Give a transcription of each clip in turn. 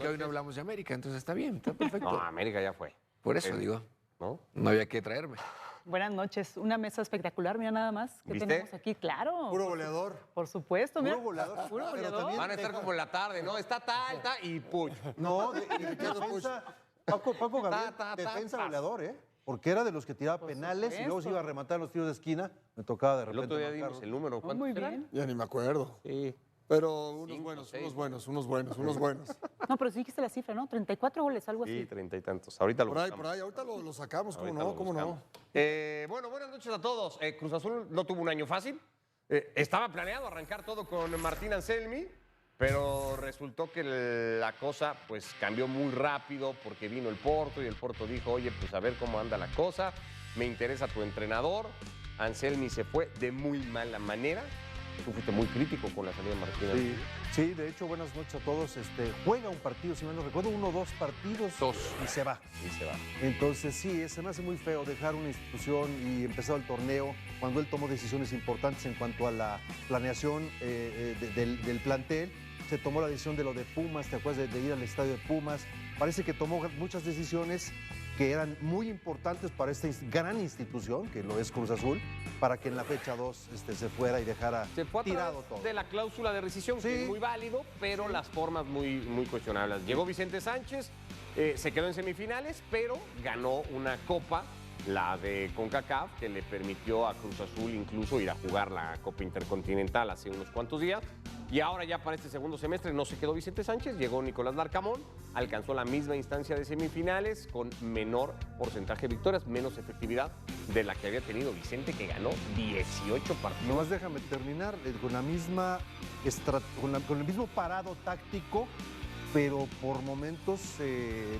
hoy no hablamos de América, entonces está bien, está perfecto. No, América ya fue. Por eso digo, ¿No? no había que traerme. Buenas noches. Una mesa espectacular, mira nada más. ¿Qué ¿Viste? tenemos aquí? Claro. Puro goleador. Por supuesto, mira. Puro goleador. Puro Pero goleador. también- Van a estar como en la tarde, ¿no? Está y puch. No, y defensa. Paco Gabriel, defensa goleador, ¿eh? Porque era de los que tiraba penales y luego se iba a rematar en los tiros de esquina. Me tocaba de El repente. otro día marcarlo. dimos el número. Oh, ¿Cuántos muy eran? bien. Ya ni me acuerdo. Sí. Pero unos Cinco, buenos, seis. unos buenos. No, pero sí dijiste la cifra, ¿no? 34 goles, algo Sí, así. 30 y tantos. Ahorita lo Por ahí, buscamos. ahorita lo sacamos, ¿cómo Ahorita no? lo ¿Cómo no? buscamos. Bueno, buenas noches a todos. Cruz Azul no tuvo un año fácil. Estaba planeado arrancar todo con Martín Anselmi, pero resultó que la cosa pues cambió muy rápido porque vino el Porto y el Porto dijo, oye, pues a ver cómo anda la cosa, me interesa tu entrenador. Anselmi se fue de muy mala manera. Tú fuiste muy crítico con la salida de Martín Anselmi. Sí, de hecho, buenas noches a todos. Juega un partido, si mal no recuerdo, 1 o 2 partidos. Y se va. Y se va. Entonces, sí, se me hace muy feo dejar una institución y empezar el torneo cuando él tomó decisiones importantes en cuanto a la planeación del plantel. Se tomó la decisión de lo de Pumas, ¿te acuerdas de ir al estadio de Pumas? Parece que tomó muchas decisiones que eran muy importantes para esta gran institución, que lo es Cruz Azul, para que en la fecha 2 se fuera y dejara Se fue a tirado través todo. de la cláusula de rescisión, que Sí. es muy válido, pero las formas muy cuestionables. Llegó Vicente Sánchez, se quedó en semifinales, pero ganó una copa, la de CONCACAF, que le permitió a Cruz Azul incluso ir a jugar la Copa Intercontinental hace unos cuantos días. Y ahora ya para este segundo semestre no se quedó Vicente Sánchez, llegó Nicolás Larcamón, alcanzó la misma instancia de semifinales con menor porcentaje de victorias, menos efectividad de la que había tenido Vicente, que ganó 18 partidos. Nomás déjame terminar con la misma con el mismo parado táctico, pero por momentos,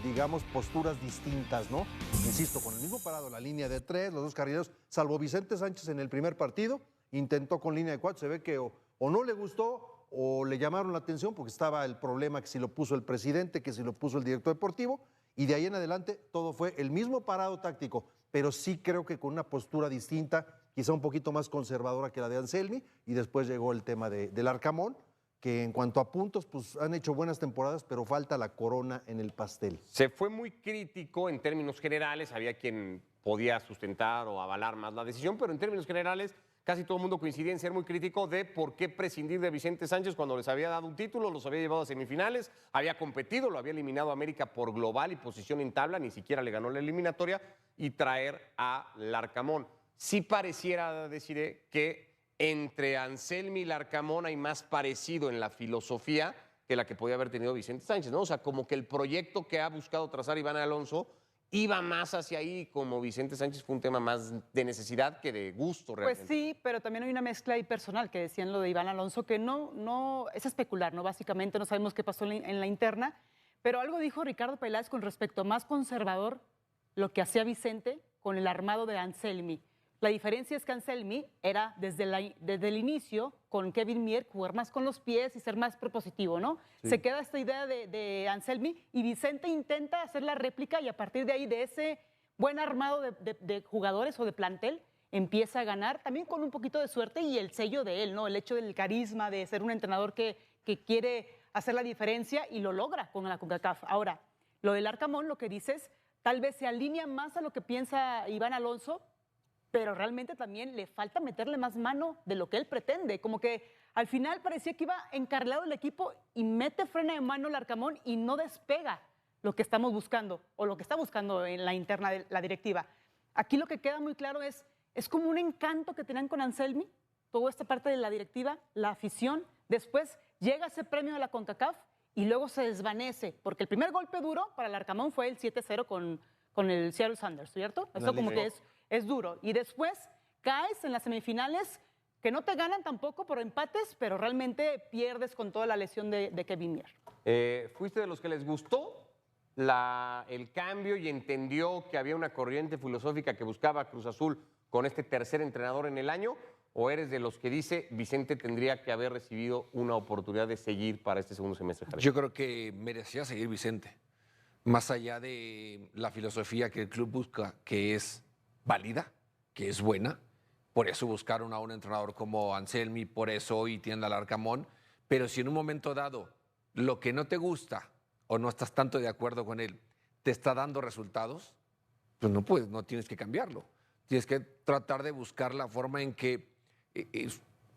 digamos, posturas distintas, ¿no? Insisto, con el mismo parado, la línea de 3, los dos carrileros, salvo Vicente Sánchez en el primer partido, intentó con línea de 4, se ve que o no le gustó o le llamaron la atención porque estaba el problema que si lo puso el presidente, que si lo puso el director deportivo, y de ahí en adelante todo fue el mismo parado táctico, pero sí creo que con una postura distinta, quizá un poquito más conservadora que la de Anselmi, y después llegó el tema del Arcamón, que en cuanto a puntos, pues han hecho buenas temporadas, pero falta la corona en el pastel. Se fue muy crítico en términos generales, había quien podía sustentar o avalar más la decisión, pero en términos generales casi todo el mundo coincidía en ser muy crítico de por qué prescindir de Vicente Sánchez cuando les había dado un título, los había llevado a semifinales, había competido, lo había eliminado a América por global y posición en tabla, ni siquiera le ganó la eliminatoria, y traer a Larcamón. Sí pareciera, deciré, que entre Anselmi y Larcamón hay más parecido en la filosofía que la que podía haber tenido Vicente Sánchez, ¿no? O sea, como que el proyecto que ha buscado trazar Iván Alonso iba más hacia ahí, como Vicente Sánchez fue un tema más de necesidad que de gusto realmente. Pues sí, pero también hay una mezcla ahí personal que decían lo de Iván Alonso, que no es especular, ¿no? Básicamente no sabemos qué pasó en la interna, pero algo dijo Ricardo Peláez con respecto a más conservador lo que hacía Vicente con el armado de Anselmi. La diferencia es que Anselmi era desde el inicio con Kevin Mier jugar más con los pies y ser más propositivo, ¿no? Sí. Se queda esta idea de Anselmi y Vicente intenta hacer la réplica y a partir de ahí, de ese buen armado de jugadores o de plantel, empieza a ganar también con un poquito de suerte y el sello de él, ¿no? El hecho del carisma, de ser un entrenador que quiere hacer la diferencia y lo logra con la CONCACAF. Ahora, lo del Arcamón, lo que dices, tal vez se alinea más a lo que piensa Iván Alonso, pero realmente también le falta meterle más mano de lo que él pretende. Como que al final parecía que iba encarrilado el equipo y mete freno de mano el Arcamón y no despega lo que estamos buscando o lo que está buscando en la interna de la directiva. Aquí lo que queda muy claro es como un encanto que tenían con Anselmi, toda esta parte de la directiva, la afición. Después llega ese premio de la CONCACAF y luego se desvanece, porque el primer golpe duro para el Arcamón fue el 7-0 con el Seattle Sounders, ¿cierto? Eso como que es duro. Y después caes en las semifinales, que no te ganan tampoco por empates, pero realmente pierdes con toda la lesión de Kevin Mier. ¿Fuiste de los que les gustó el cambio y entendió que había una corriente filosófica que buscaba Cruz Azul con este tercer entrenador en el año? ¿O eres de los que dice Vicente tendría que haber recibido una oportunidad de seguir para este segundo semestre? Yo creo que merecía seguir Vicente. Más allá de la filosofía que el club busca, que es válida, que es buena, por eso buscaron a un entrenador como Anselmi, por eso hoy tienen al Arcamón, pero si en un momento dado lo que no te gusta o no estás tanto de acuerdo con él, te está dando resultados, pues no puedes, no tienes que cambiarlo. Tienes que tratar de buscar la forma en que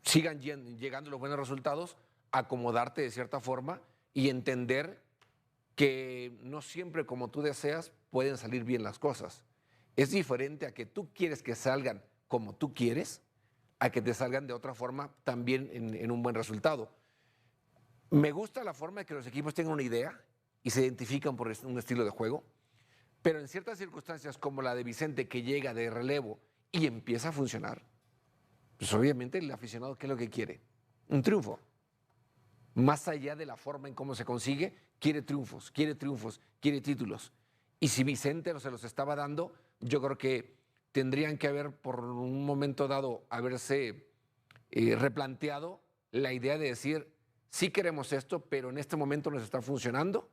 sigan llegando los buenos resultados, acomodarte de cierta forma y entender que no siempre como tú deseas pueden salir bien las cosas. Es diferente a que tú quieres que salgan como tú quieres, a que te salgan de otra forma también en un buen resultado. Me gusta la forma de que los equipos tengan una idea y se identifican por un estilo de juego, pero en ciertas circunstancias como la de Vicente, que llega de relevo y empieza a funcionar, pues obviamente el aficionado, ¿qué es lo que quiere? Un triunfo. Más allá de la forma en cómo se consigue, quiere triunfos, quiere títulos. Y si Vicente no se los estaba dando, yo creo que tendrían que haber, por un momento dado, haberse replanteado la idea de decir, sí queremos esto, pero en este momento nos está funcionando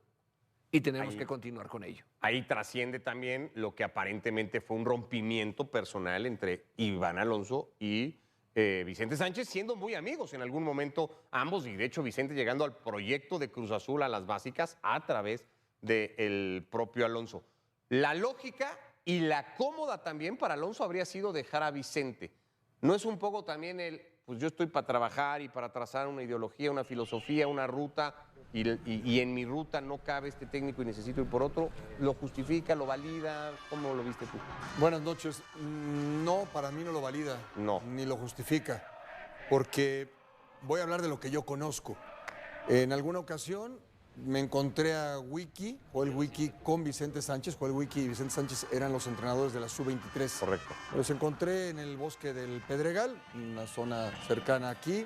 y tenemos que continuar con ello. Ahí trasciende también lo que aparentemente fue un rompimiento personal entre Iván Alonso y Vicente Sánchez, siendo muy amigos en algún momento ambos, y de hecho Vicente llegando al proyecto de Cruz Azul a las básicas a través del propio Alonso. La lógica y la cómoda también para Alonso habría sido dejar a Vicente. ¿No es un poco también pues yo estoy para trabajar y para trazar una ideología, una filosofía, una ruta, y en mi ruta no cabe este técnico y necesito ir por otro? ¿Lo justifica, lo valida? ¿Cómo lo viste tú? Buenas noches. No, para mí no lo valida. No. Ni lo justifica. Porque voy a hablar de lo que yo conozco. En alguna ocasión me encontré a Wiki, Joel Wiki, con Vicente Sánchez. Joel Wiki y Vicente Sánchez eran los entrenadores de la Sub-23. Correcto. Los encontré en el bosque del Pedregal, una zona cercana aquí.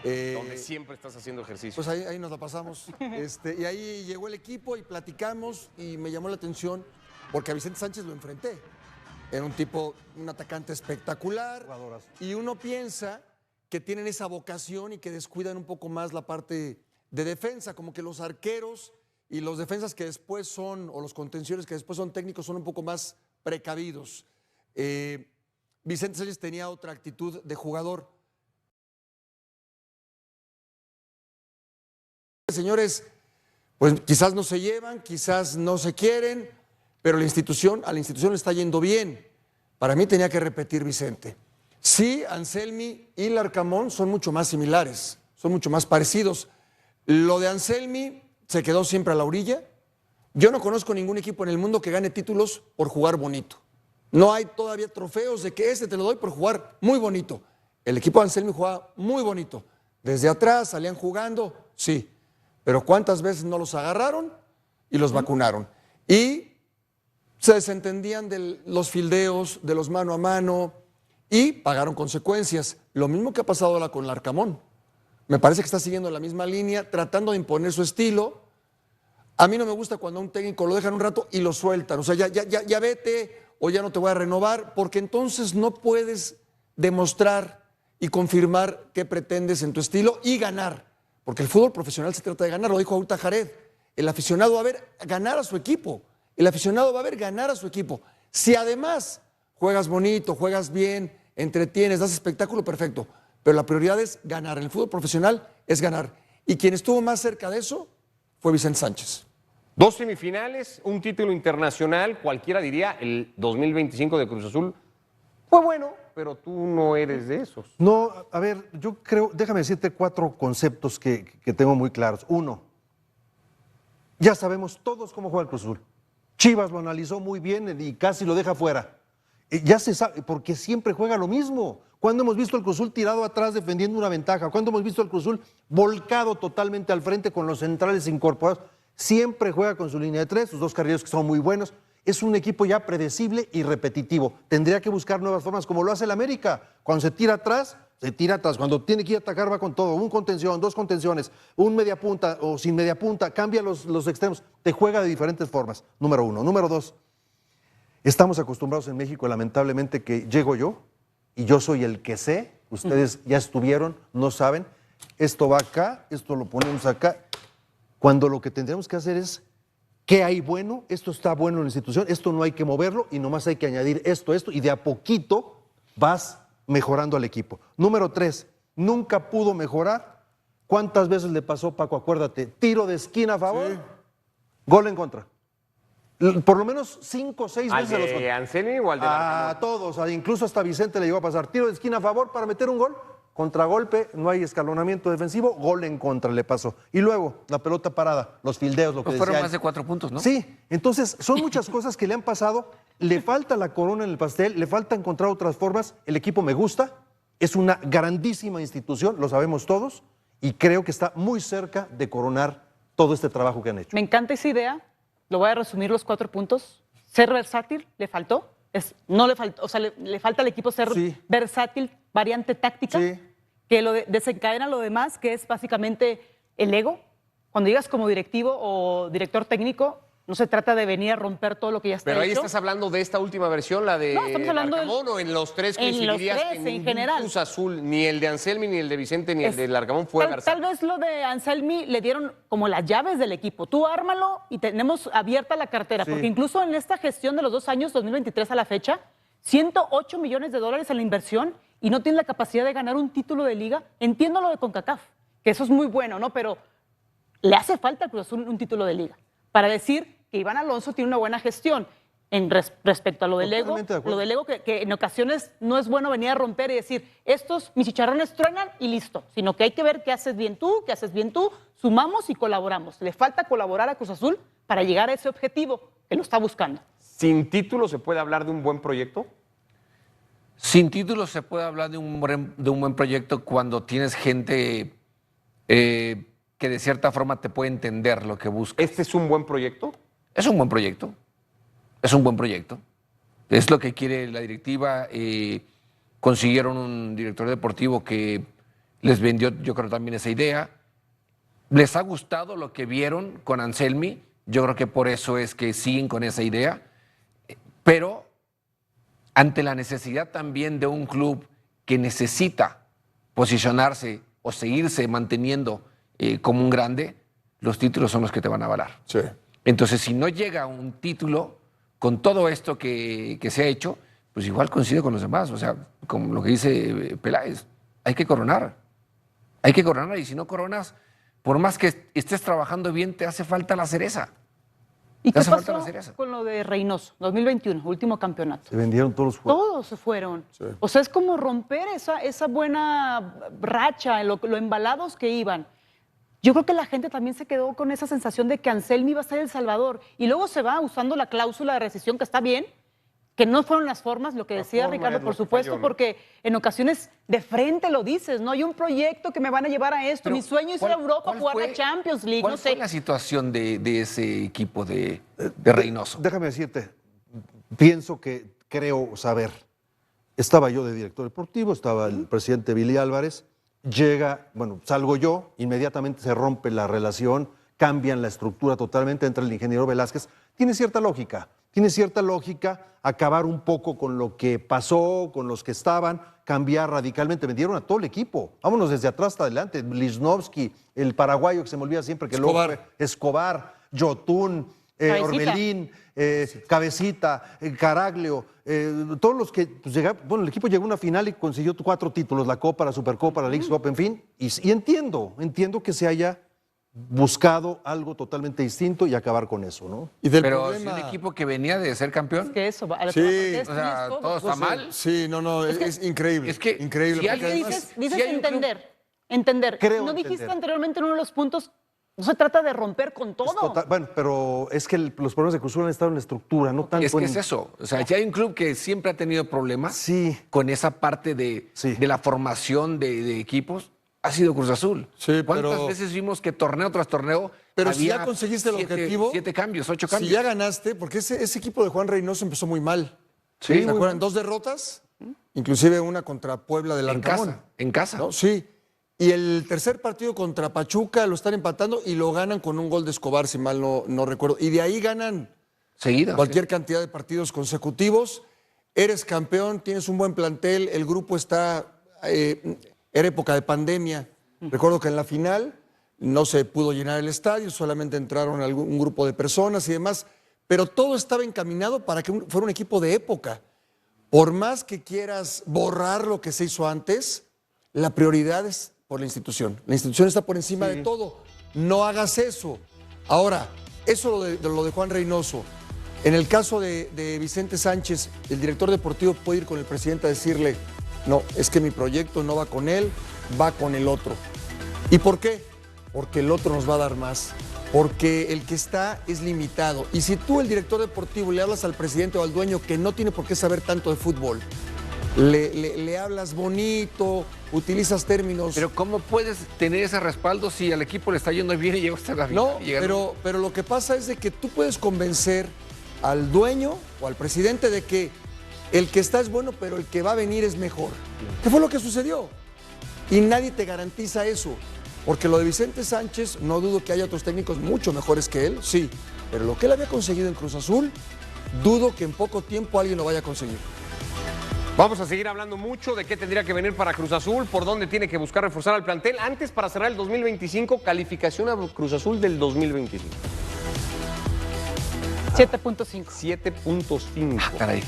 Donde siempre estás haciendo ejercicio. Pues ahí nos la pasamos. Y ahí llegó el equipo y platicamos y me llamó la atención porque a Vicente Sánchez lo enfrenté. Era un atacante espectacular. Jugadorazo. Y uno piensa que tienen esa vocación y que descuidan un poco más la parte de defensa, como que los arqueros y los defensas que después son, o los contenciones que después son técnicos, son un poco más precavidos. Vicente Sánchez tenía otra actitud de jugador. Señores, pues quizás no se llevan, quizás no se quieren, pero a la institución le está yendo bien. Para mí tenía que repetir Vicente. Sí, Anselmi y Larcamón son mucho más similares, son mucho más parecidos. Lo de Anselmi se quedó siempre a la orilla. Yo no conozco ningún equipo en el mundo que gane títulos por jugar bonito. No hay todavía trofeos de que te lo doy por jugar muy bonito. El equipo de Anselmi jugaba muy bonito. Desde atrás salían jugando, sí. Pero ¿cuántas veces no los agarraron y los vacunaron? Y se desentendían de los fildeos, de los mano a mano y pagaron consecuencias. Lo mismo que ha pasado ahora con Larcamón. Me parece que está siguiendo la misma línea, tratando de imponer su estilo. A mí no me gusta cuando a un técnico lo dejan un rato y lo sueltan. O sea, ya vete o ya no te voy a renovar, porque entonces no puedes demostrar y confirmar qué pretendes en tu estilo y ganar. Porque el fútbol profesional se trata de ganar, lo dijo ahorita Jared. El aficionado va a ver ganar a su equipo. El aficionado va a ver ganar a su equipo. Si además juegas bonito, juegas bien, entretienes, das espectáculo, perfecto. Pero la prioridad es ganar. En el fútbol profesional es ganar. Y quien estuvo más cerca de eso fue Vicente Sánchez. 2 semifinales, un título internacional, cualquiera diría, el 2025 de Cruz Azul fue bueno, pero tú no eres de esos. No, a ver, yo creo, déjame decirte 4 conceptos que tengo muy claros. 1, ya sabemos todos cómo juega el Cruz Azul. Chivas lo analizó muy bien y casi lo deja fuera. Ya se sabe, porque siempre juega lo mismo. ¿Cuándo hemos visto al Cruz Azul tirado atrás defendiendo una ventaja? ¿Cuándo hemos visto al Cruz Azul volcado totalmente al frente con los centrales incorporados? Siempre juega con su línea de 3, sus 2 carrileros que son muy buenos. Es un equipo ya predecible y repetitivo. Tendría que buscar nuevas formas, como lo hace el América. Cuando se tira atrás, se tira atrás. Cuando tiene que ir a atacar, va con todo. Un contención, 2 contenciones, un media punta o sin media punta, cambia los extremos. Te juega de diferentes formas, número 1. Número 2, estamos acostumbrados en México, lamentablemente, que llego yo y yo soy el que sé. Ustedes ya estuvieron, no saben. Esto va acá, esto lo ponemos acá. Cuando lo que tendríamos que hacer es, ¿qué hay bueno? Esto está bueno en la institución, esto no hay que moverlo y nomás hay que añadir esto, y de a poquito vas mejorando al equipo. Número 3, nunca pudo mejorar. ¿Cuántas veces le pasó, Paco? Acuérdate, tiro de esquina a favor, Sí. Gol en contra. Por lo menos 5 o 6 ¿Al veces los de Anselmi o al de a todos, incluso hasta Vicente le llegó a pasar. Tiro de esquina a favor para meter un gol. Contragolpe, no hay escalonamiento defensivo, gol en contra le pasó. Y luego, la pelota parada, los fildeos, lo que Fueron decía más él. de 4 puntos, ¿no? Sí, entonces son muchas cosas que le han pasado. Le falta la corona en el pastel, le falta encontrar otras formas. El equipo me gusta, es una grandísima institución, lo sabemos todos, y creo que está muy cerca de coronar todo este trabajo que han hecho. Me encanta esa idea. Lo voy a resumir los 4 puntos. Ser versátil, le faltó. No le faltó, o sea, le falta al equipo ser Sí. versátil, variante táctica, Sí. que desencadena lo demás, que es básicamente el ego. Cuando llegas como directivo o director técnico, no se trata de venir a romper todo lo que ya está Pero ahí hecho. estás hablando de esta última versión, la de No, estamos hablando Larcamón, o en los tres en los coincidirías tres, que en ningún general. Cruz Azul, ni el de Anselmi, ni el de Vicente, ni el Es- de Larcamón fue tal versátil. vez lo de Anselmi le dieron como las llaves del equipo. Tú ármalo y tenemos abierta la cartera, Sí. porque incluso en esta gestión de los 2 años, 2023 a la fecha, $108 millones en la inversión y no tiene la capacidad de ganar un título de liga. Entiendo lo de CONCACAF, que eso es muy bueno, ¿no? Pero le hace falta al Cruz Azul un título de liga para decir que Iván Alonso tiene una buena gestión. Respecto a lo del ego, Totalmente de acuerdo. lo del ego que en ocasiones no es bueno venir a romper y decir, mis chicharrones truenan y listo, sino que hay que ver qué haces bien tú, sumamos y colaboramos. Le falta colaborar a Cruz Azul para llegar a ese objetivo que lo está buscando. ¿Sin título se puede hablar de un buen proyecto? Sin título se puede hablar de un buen proyecto cuando tienes gente que de cierta forma te puede entender lo que buscas. ¿Este es un buen proyecto? Es un buen proyecto. Es un buen proyecto. Es lo que quiere la directiva. Consiguieron un director deportivo que les vendió, yo creo, también esa idea. Les ha gustado lo que vieron con Anselmi. Yo creo que por eso es que siguen con esa idea. Pero ante la necesidad también de un club que necesita posicionarse o seguirse manteniendo como un grande, los títulos son los que te van a avalar. Sí. Entonces, si no llega un título con todo esto que se ha hecho, pues igual coincide con los demás. O sea, como lo que dice Peláez, hay que coronar. Hay que coronar y si no coronas, por más que estés trabajando bien, te hace falta la cereza. ¿Y Te qué hace falta pasó la cereza. con lo de Reynoso, 2021, último campeonato? Se vendieron todos los jugadores. Todos se fueron. O sea, es como romper esa buena racha, lo embalados que iban. Yo creo que la gente también se quedó con esa sensación de que Anselmi iba a ser el salvador. Y luego se va usando la cláusula de rescisión, que está bien, que no fueron las formas, lo que decía forma Ricardo, es lo por que supuesto, falló, ¿no? porque en ocasiones de frente lo dices, ¿no? Hay un proyecto que me van a llevar a esto. Pero, Mi sueño es ir a Europa a jugar la Champions League, ¿Cuál no fue sé. la situación de ese equipo de Reynoso? Déjame decirte, pienso que creo saber. Estaba yo de director deportivo, estaba el presidente Billy Álvarez, salgo yo, inmediatamente se rompe la relación, cambian la estructura totalmente, entra el ingeniero Velázquez. Tiene cierta lógica acabar un poco con lo que pasó, con los que estaban, cambiar radicalmente. Vendieron a todo el equipo. Vámonos desde atrás hasta adelante. Lichnowsky, el paraguayo que se me olvida siempre que Escobar. luego fue Escobar, Yotún, Cabecita. Orbelín, Cabecita, Caraglio, todos los que pues, el equipo llegó a una final y consiguió 4 títulos, la Copa, la Supercopa, la League Cup, en fin, y entiendo que se haya buscado algo totalmente distinto y acabar con eso, ¿no? Y del Pero problema... si un equipo que venía de ser campeón, Que eso, a lo Sí, que o sea, todo está mal. Sí, no, es increíble. es que increíble. si porque alguien además- Dices si hay un club- entender. Creo ¿No dijiste entender. anteriormente en uno de los puntos, no se trata de romper con todo? Bueno, pero es que los problemas de Cruz Azul han estado en la estructura, no tanto Es que en... es eso. O sea, si hay un club que siempre ha tenido problemas Sí. con esa parte de la formación de equipos, ha sido Cruz Azul. Sí, ¿Cuántas pero- veces vimos que torneo tras torneo Pero si había ya conseguiste el 7 objetivo, 7 cambios, 8 cambios? Si ya ganaste, porque ese equipo de Juan Reynoso empezó muy mal. Sí, ¿Se acuerdan? 2 derrotas, inclusive una contra Puebla del en Arcamón. casa, en casa. ¿No? Sí. Y el tercer partido contra Pachuca lo están empatando y lo ganan con un gol de Escobar, si mal no recuerdo. Y de ahí ganan Seguido. cualquier cantidad de partidos consecutivos. Eres campeón, tienes un buen plantel, el grupo está... era época de pandemia. Recuerdo que en la final no se pudo llenar el estadio, solamente entraron un grupo de personas y demás, pero todo estaba encaminado para que fuera un equipo de época. Por más que quieras borrar lo que se hizo antes, la prioridad es por la institución. La institución está por encima de todo. No hagas eso. Ahora, eso lo de Juan Reynoso. En el caso de Vicente Sánchez, el director deportivo puede ir con el presidente a decirle, no, es que mi proyecto no va con él, va con el otro. ¿Y por qué? Porque el otro nos va a dar más. Porque el que está es limitado. Y si tú, el director deportivo, le hablas al presidente o al dueño que no tiene por qué saber tanto de fútbol, le hablas bonito, utilizas términos... Pero ¿cómo puedes tener ese respaldo si al equipo le está yendo bien y llega hasta la No, final? pero lo que pasa es de que tú puedes convencer al dueño o al presidente de que el que está es bueno, pero el que va a venir es mejor. ¿Qué fue lo que sucedió? Y nadie te garantiza eso. Porque lo de Vicente Sánchez, no dudo que haya otros técnicos mucho mejores que él, sí. Pero lo que él había conseguido en Cruz Azul, dudo que en poco tiempo alguien lo vaya a conseguir. Vamos a seguir hablando mucho de qué tendría que venir para Cruz Azul, por dónde tiene que buscar reforzar al plantel. Antes, para cerrar el 2025, calificación a Cruz Azul del 2025. 7.5. 7.5. Caray.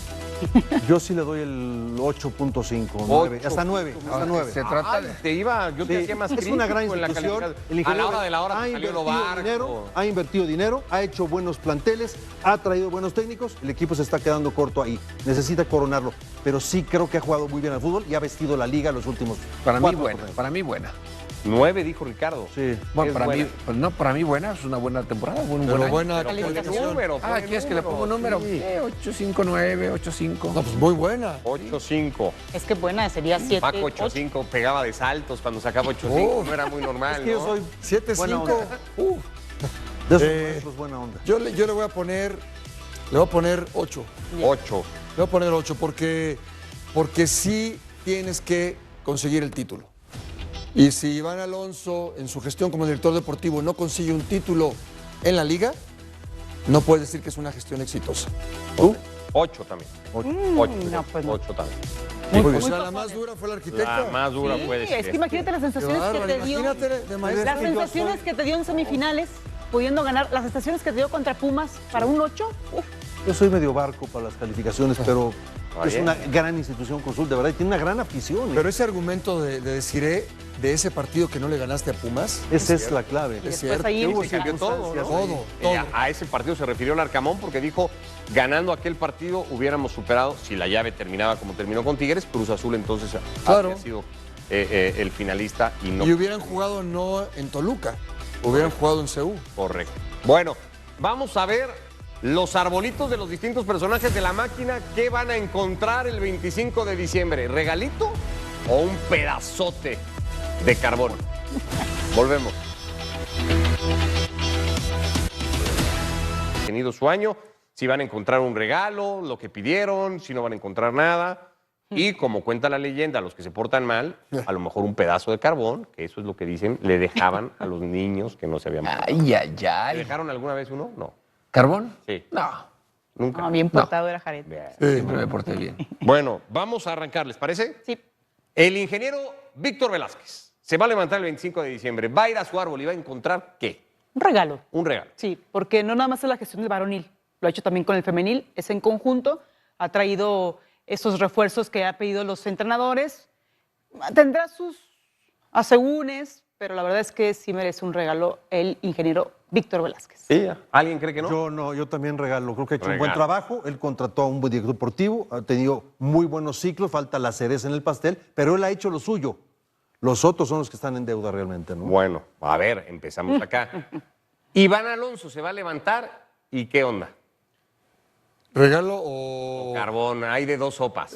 Yo sí le doy el 8.5, 9, hasta 9, hasta 9. Se trata de... Yo te hacía más es una gran crítico en la institución. calificación. A la hora de la hora te salió lo barco. Ha invertido dinero, ha hecho buenos planteles, ha traído buenos técnicos, el equipo se está quedando corto ahí. Necesita coronarlo, pero sí creo que ha jugado muy bien al fútbol y ha vestido la liga los últimos Para mí 4 buena, torneos. para mí buena. 9, dijo Ricardo. Sí. Bueno, Es para buena. mí, pues no, para mí buena, es una buena temporada, un buen Pero año. buena Pero ponle calificación. número, Ah, ponle ¿quieres que le ponga un número? 859, 85. No, pues muy buena. 8.5. Es que buena, sería 7. Paco 8.5 pegaba de saltos cuando sacaba 8.5. Uf. No era muy normal, Es que yo ¿no? soy 7-5. buena onda. Uf. De esos Eh, maestros buena onda. Yo le voy a poner 8. 8. Le voy a poner 8 porque sí tienes que conseguir el título. Y si Iván Alonso, en su gestión como director deportivo, no consigue un título en la liga, no puedes decir que es una gestión exitosa. ¿Tú? 8 también. 8 no, pues no. también. O sea, la más dura fue la arquitecta. La más dura puede ser. Es que imagínate las sensaciones Qué que bárbaro, te dio. imagínate de maestra. Las sensaciones que te dio en semifinales, pudiendo ganar, las sensaciones que te dio contra Pumas para un 8. Yo soy medio barco para las calificaciones, pero es bien. una gran institución Cruz Azul, de verdad, y tiene una gran afición. Pero ese argumento de Desiré, de ese partido que no le ganaste a Pumas, Esa es la clave. es Después cierto. ahí Hubo se cambió todo, ¿no? Todo. A ese partido se refirió el Arcamón porque dijo, ganando aquel partido hubiéramos superado, si la llave terminaba como terminó con Tigres, Cruz Azul entonces Claro. habría sido el finalista y no Y hubieran jugado no en Toluca, hubieran jugado en Seúl. correcto. Bueno, vamos a ver los arbolitos de los distintos personajes de la máquina. ¿Qué van a encontrar el 25 de diciembre? ¿Regalito o un pedazote de carbón? Volvemos. Tenido su año, si van a encontrar un regalo, lo que pidieron, si no van a encontrar nada. Y como cuenta la leyenda, a los que se portan mal, a lo mejor un pedazo de carbón, que eso es lo que dicen, le dejaban a los niños que no se habían portado. Ay, ay, ¿Le ay. dejaron alguna vez uno? No. ¿Carbón? Sí. No, Nunca. No, bien portado era Jared. siempre me porté bien. Bueno, vamos a arrancar, ¿les parece? Sí. El ingeniero Víctor Velázquez se va a levantar el 25 de diciembre, va a ir a su árbol y va a encontrar ¿qué? Un regalo. Un regalo. Sí, porque no nada más es la gestión del varonil, lo ha hecho también con el femenil, es en conjunto, ha traído esos refuerzos que ha pedido los entrenadores, tendrá sus asegúnes, pero la verdad es que sí merece un regalo el ingeniero Víctor Velázquez. ¿Sí? ¿Alguien cree que no? Yo también regalo. Creo que ha hecho un buen Regalo. trabajo. Él contrató a un buen director deportivo, ha tenido muy buenos ciclos, falta la cereza en el pastel, pero él ha hecho lo suyo. Los otros son los que están en deuda realmente, ¿no? Bueno, a ver, empezamos acá. Iván Alonso se va a levantar y ¿qué onda? ¿Regalo o...? Carbón, hay de dos sopas.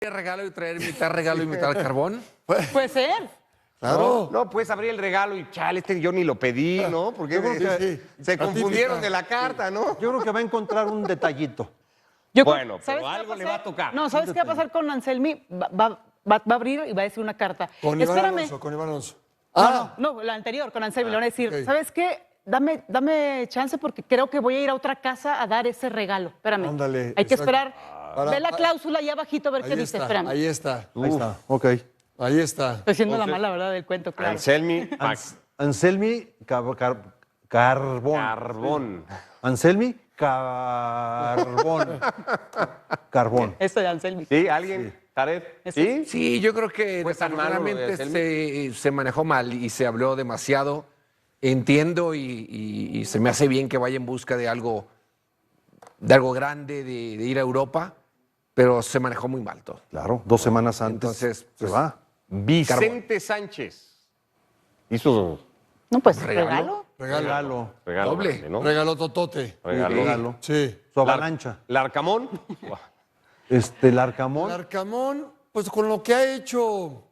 ¿Regalo y traer mitad regalo y mitad carbón? Puede ser. Claro. No, puedes abrir el regalo y chale, yo ni lo pedí, ¿no? Porque Yo creo que- se la confundieron típica. de la carta, ¿no? Yo creo que va a encontrar un detallito. Yo Bueno, ¿sabes pero qué algo le pasar? va a tocar. No, ¿sabes qué va a pasar con Anselmi? Va a abrir y va a decir una carta. Con Iván Espérame. Alonso, con Iván Alonso. No, la anterior, con Anselmi. Le van a decir, ok. ¿sabes qué? Dame chance porque creo que voy a ir a otra casa a dar ese regalo. Espérame. Ándale, Hay que exacto. esperar. Para- Ve la cláusula ahí abajito a ver qué Ahí dice. está, Espérame. ahí está. Ahí está, ok. Ahí está. Estoy siendo la Entonces, mala, ¿verdad? Del cuento, claro. Anselmi Anselmi Carbón. Carbón. Anselmi Carbón. Carbón. Esto de Anselmi. ¿Sí? ¿Alguien? ¿Jared? ¿Sí? Sí, yo creo que ¿Fue tan malo lo de desafortunadamente Anselmi? se manejó mal y se habló demasiado entiendo y se me hace bien que vaya en busca de algo grande, de ir a Europa, pero se manejó muy mal todo. Claro, 2 semanas antes Entonces, se pues, va. Vicente Sánchez. Hizo No, pues ¿Regalo? regalo. regalo Doble. grande, ¿no? Regalo totote. Regalo. Sí. Su avalancha. Larcamón. El Arcamón. El Arcamón, pues con lo que ha hecho,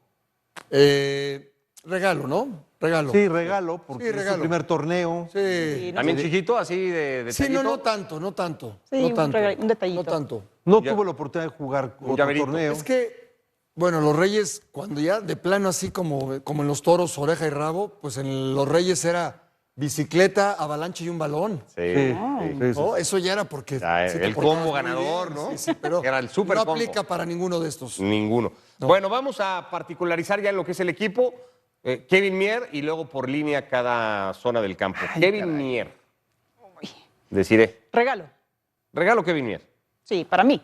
regalo, ¿no? Regalo. Sí, regalo, porque Sí, es su regalo. primer torneo. Sí. Sí, También chiquito, así de Sí, no, detallito. no tanto, no tanto. Sí, no un tanto. un detallito. No tanto. No Ya- tuvo la oportunidad de jugar Un otro llaverito. torneo. Es que, bueno, los Reyes, cuando ya de plano así como en los toros, oreja y rabo, pues en los Reyes era bicicleta, avalancha y un balón. Sí, Sí, sí. sí, sí. ¿No? Eso ya era porque... Ya, sí te el portabas combo muy ganador, bien, ¿no? Sí, sí, pero Era el super no combo. aplica para ninguno de estos. Ninguno. Bueno, vamos a particularizar ya en lo que es el equipo. Kevin Mier y luego por línea cada zona del campo. Kevin Mier. Deciré. Regalo. Regalo Kevin Mier. Sí, para mí.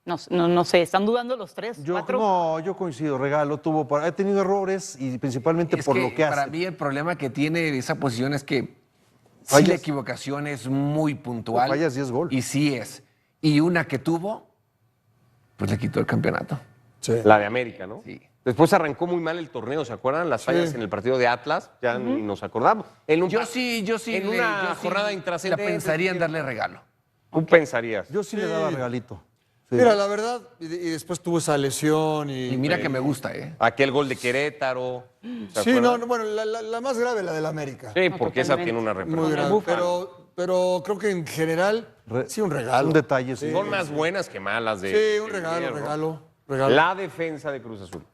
No sé, ¿están dudando los 3, Yo, 4? no, yo coincido, regalo ha tenido errores y principalmente Es por que lo que para hace. mí el problema que tiene esa posición es que sí Fallas. la equivocación es muy puntual. Fallas y es gol. Y sí es. Y una que tuvo, pues le quitó el campeonato. Sí. La de América, ¿no? Sí. Después arrancó muy mal el torneo, ¿se acuerdan? Las fallas en el partido de Atlas, ya ni nos acordamos. En un Yo pa- sí. En una jornada la intrascendente. pensaría en darle regalo. Tú pensarías. Yo sí le daba regalito. Sí. Mira, la verdad, y después tuvo esa lesión y... Y mira que me gusta, ¿eh? Aquel gol de Querétaro. ¿se Sí, acuerdan? no, bueno, la más grave, la del América. Sí, porque esa totalmente. tiene una Muy repercusión. grave. Pero creo que en general, sí, un regalo. Un detalle, sí. Son más buenas que malas de. Sí, un de regalo, Mier, ¿no? regalo. La defensa de Cruz Azul.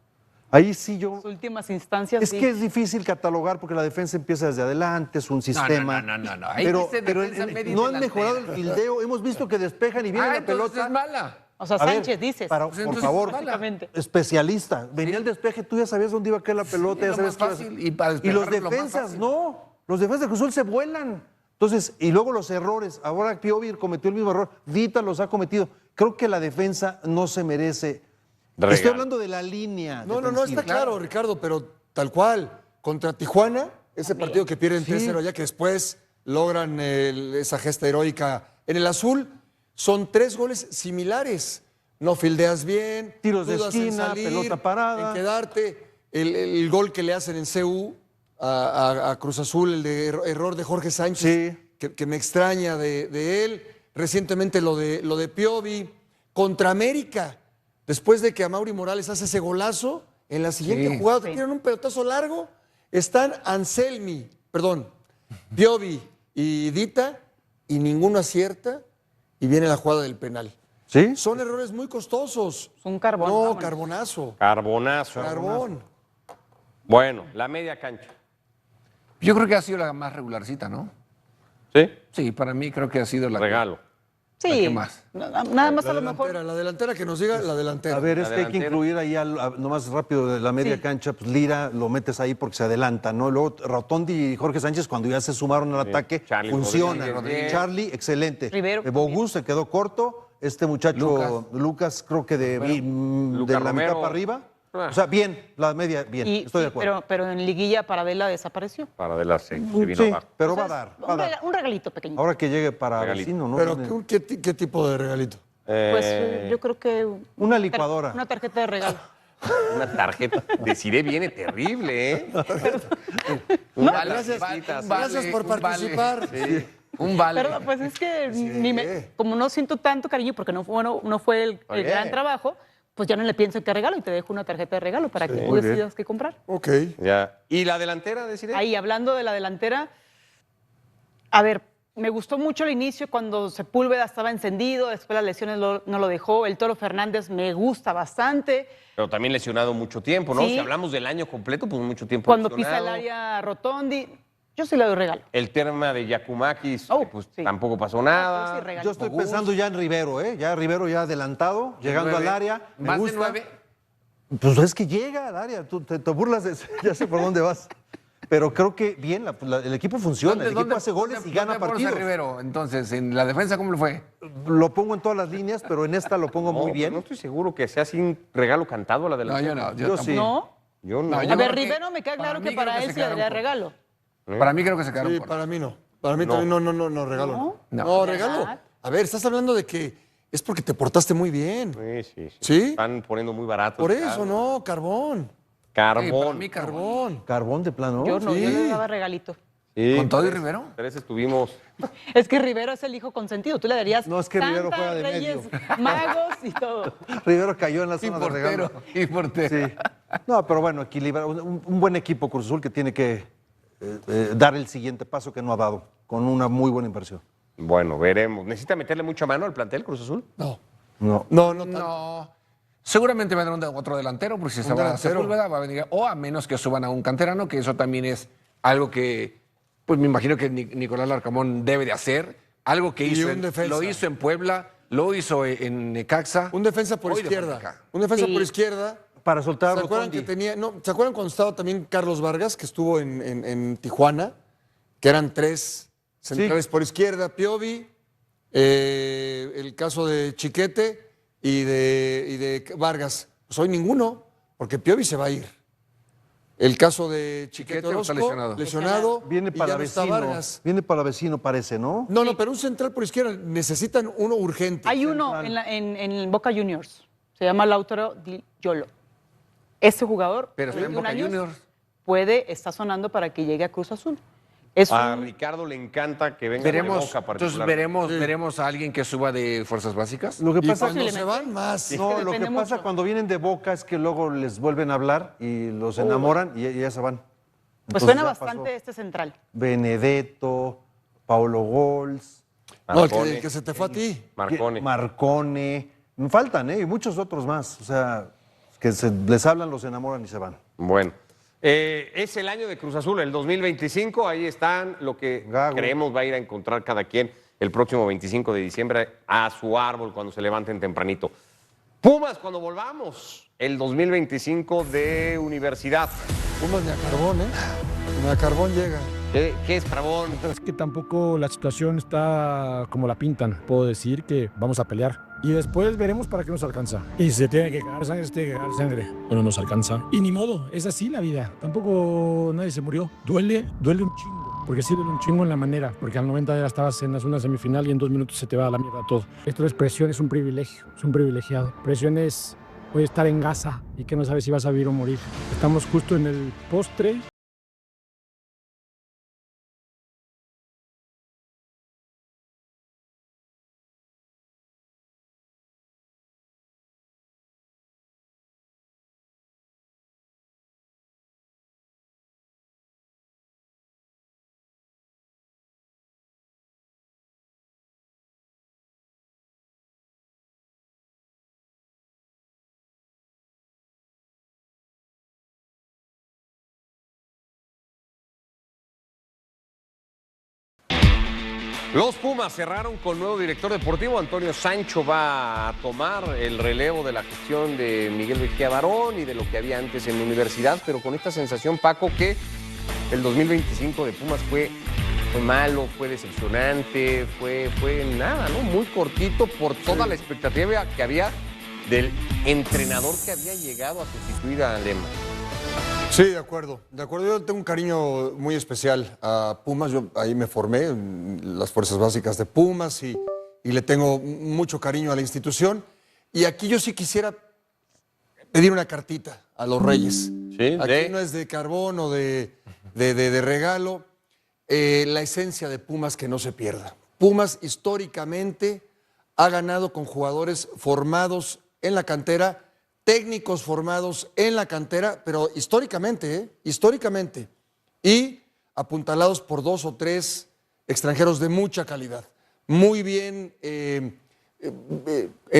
Ahí sí yo... Las últimas instancias. Es sí. que es difícil catalogar porque la defensa empieza desde adelante, es un sistema. no. Ahí Pero, dice pero defensa media y no han delantera. mejorado el fildeo. Hemos visto que despejan y viene la entonces pelota. es mala. O sea, A ver, Sánchez, dices. por entonces favor, es mala. Básicamente. especialista. Venía el despeje, tú ya sabías dónde iba a caer la pelota, es ya lo sabías más qué iba a fácil, hacer. y para los despejarlo es lo más defensas, fácil. no. Los defensas de Cruz Azul se vuelan. Entonces, y luego los errores. Ahora Piovi cometió el mismo error. Vita los ha cometido. Creo que la defensa no se merece. Regalo. Estoy hablando de la línea. No, defensiva. está claro, Ricardo, pero tal cual. Contra Tijuana, ese partido que pierden 3-0 ya que después logran esa gesta heroica en el azul, son 3 goles similares. No fildeas bien, Tiros de dudas en esquina, salir, pelota parada. en quedarte. El gol que le hacen en CU a Cruz Azul, el de error de Jorge Sánchez, que me extraña de él. Recientemente lo de Piovi. Contra América, después de que Amaury Morales hace ese golazo, en la siguiente jugada te tiran un pelotazo largo. Están Piovi y Dita, y ninguno acierta, y viene la jugada del penal. ¿Sí? Son errores muy costosos. Es un carbón. No, vámonos. carbonazo. Carbonazo. Carbón. Bueno, la media cancha. Yo creo que ha sido la más regularcita, ¿no? ¿Sí? Sí, para mí creo que ha sido la que- Regalo. Sí. ¿Qué más? Nada más a lo mejor. La delantera que nos diga, la delantera. A ver, es La que hay que delantera. incluir ahí, nomás rápido, de la media cancha, pues Lira lo metes ahí porque se adelanta, ¿no? Luego Rotondi y Jorge Sánchez, cuando ya se sumaron al ataque, Charlie funcionan. Rodríguez. Charlie, excelente. Rivero Bogus se quedó corto. Este muchacho, Lucas creo que de la Romero. mitad para arriba. O sea, bien, la media, bien, Y, estoy de sí, acuerdo. pero en liguilla Paradela desapareció. Para de la se vino Sí, abajo. pero O sea, va a dar, es va a dar. un regalito pequeño. Ahora que llegue para Regalito. vecino, ¿no? Pero, Tiene- ¿qué tipo de regalito? Pues yo creo que. Una licuadora. Una tarjeta de regalo. Una tarjeta. Deciré viene terrible, ¿eh? Gracias por participar. Un vale. Perdón, pues es que como no siento tanto cariño porque no fue el gran trabajo, pues ya no le pienso qué regalo y te dejo una tarjeta de regalo para que tú Muy bien. decidas qué comprar. Ok. Ya. ¿Y la delantera, deciré? Ahí, hablando de la delantera, a ver, me gustó mucho el inicio cuando Sepúlveda estaba encendido, después las lesiones no lo dejó, el Toro Fernández me gusta bastante, Pero también lesionado mucho tiempo, ¿no? Sí. Si hablamos del año completo, pues mucho tiempo cuando pisa lesionado. el área Rotondi, yo sí le doy regalo. El tema de Yakumakis, Oh, que, pues sí. tampoco pasó Ah, nada. pues sí, regalo. Yo estoy pensando ya en Rivero, ¿eh? Ya Rivero ya adelantado, llegando al área. Me ¿Más de gusta. 9? Pues es que llega al área, tú te burlas de ya sé por dónde vas. Pero creo que bien, el equipo funciona, el equipo hace goles y gana partidos. Rivero? Entonces, en la defensa, ¿cómo le fue? Lo pongo en todas las líneas, pero en esta lo pongo muy No, bien. No estoy seguro que sea así un regalo cantado a la No, delantera. yo no. Yo sí. ¿No? Yo no. No, yo A ver, creo que Rivero me queda para claro mí que creo para que él se sí le daría quedaron regalo. Para mí creo que se quedaron Sí, cortos. para mí no. Para mí No. también no, regalo. ¿No? No, No. regalo. ¿Verdad? A ver, estás hablando de que es porque te portaste muy bien. Sí. ¿Sí? Están poniendo muy barato. Por el eso, carro. no, carbón. Sí, para Carbón. mí carbón. Carbón. Carbón de plano. Yo no, Sí. yo le daba regalito. Sí, ¿Con todo y tres- Rivero? Tres estuvimos. Es que Rivero es el hijo consentido. Tú le darías No, es que Rivero Santa, juega de Reyes, medio. Magos y todo. Rivero cayó en la Y zona de regalo. portero. Y portero. Sí. No, pero bueno, equilibrar. Un buen equipo Cruz Azul que tiene que dar el siguiente paso que no ha dado, con una muy buena inversión. Bueno, veremos. ¿Necesita meterle mucha mano al plantel Cruz Azul? No. No. No, no, tanto. No. Seguramente va a tener otro delantero, porque si se Un va a delantero. Sepúlveda, va a venir. O a menos que suban a un canterano, que eso también es algo que, pues me imagino que Nicolás Larcamón debe de hacer. Algo que Y hizo, un defensa. lo hizo en Puebla, lo hizo en Necaxa. Un defensa por Hoy de izquierda. Pachuca. Un defensa Sí. por izquierda. Para soltar ¿Se a acuerdan Rotondi. que tenía, no, ¿se acuerdan cuando estaba también Carlos Vargas, que estuvo en Tijuana? Que eran tres centrales por izquierda, Piovi, el caso de Chiquete y de Vargas. Pues hoy ninguno, porque Piovi se va a ir. El caso de Chiquete Chiquete está Orozco, lesionado. Viene y para ya no está vecino. Vargas. Viene para vecino, parece, ¿no? No, no, pero un central por izquierda necesitan uno urgente. Hay uno en Boca Juniors. Se llama Lautaro Di Yolo. Ese jugador, Pero está en 21 Boca años, Juniors. está sonando para que llegue a Cruz Azul. Es A un- Ricardo le encanta que venga Veremos, de Boca entonces particularmente. veremos a alguien que suba de fuerzas básicas. Lo que Y pasa cuando se Posiblemente. van, más. No, que lo que depende pasa mucho. cuando vienen de Boca es que luego les vuelven a hablar y los enamoran y ya se van. pues Entonces suena ya bastante pasó este central. Benedetto, Paulo Gols, No, Marcone. el que se te fue a ti. Marcone. Marcone, faltan, y muchos otros más. O sea, que les hablan, los enamoran y se van. Bueno, es el año de Cruz Azul, el 2025. Ahí están lo que Gago. creemos va a ir a encontrar cada quien el próximo 25 de diciembre a su árbol cuando se levanten tempranito. Pumas, cuando volvamos, el 2025 de universidad. Pumas ni a carbón, ¿eh? Ni a carbón llega. ¿Qué es Bravón? Es que tampoco la situación está como la pintan. Puedo decir que vamos a pelear. Y después veremos para qué nos alcanza. Y si se tiene que cagar sangre, se tiene que cagar sangre. Bueno, nos alcanza. Y ni modo, es así la vida. Tampoco nadie se murió. Duele un chingo. Porque sí duele un chingo en la manera. Porque al 90 ya estabas en una semifinal y en 2 minutos se te va a la mierda todo. Esto es presión, es un privilegio. Es un privilegiado. Presión es hoy estar en Gaza y que no sabes si vas a vivir o morir. Estamos justo en el postre. Los Pumas cerraron con nuevo director deportivo. Antonio Sancho va a tomar el relevo de la gestión de Miguel Mejía Barón y de lo que había antes en la universidad, pero con esta sensación, Paco, que el 2025 de Pumas fue malo, fue decepcionante, fue nada, ¿no? Muy cortito por toda la expectativa que había del entrenador que había llegado a sustituir a Lema. Sí, de acuerdo. De acuerdo, yo tengo un cariño muy especial a Pumas. Yo ahí me formé en las fuerzas básicas de Pumas y le tengo mucho cariño a la institución. Y aquí yo sí quisiera pedir una cartita a los Reyes. Sí, Aquí no es de carbón o de regalo. La esencia de Pumas que no se pierda. Pumas históricamente ha ganado con jugadores formados en la cantera, técnicos formados en la cantera, pero históricamente, históricamente, y apuntalados por 2 o 3 extranjeros de mucha calidad. Muy bien, en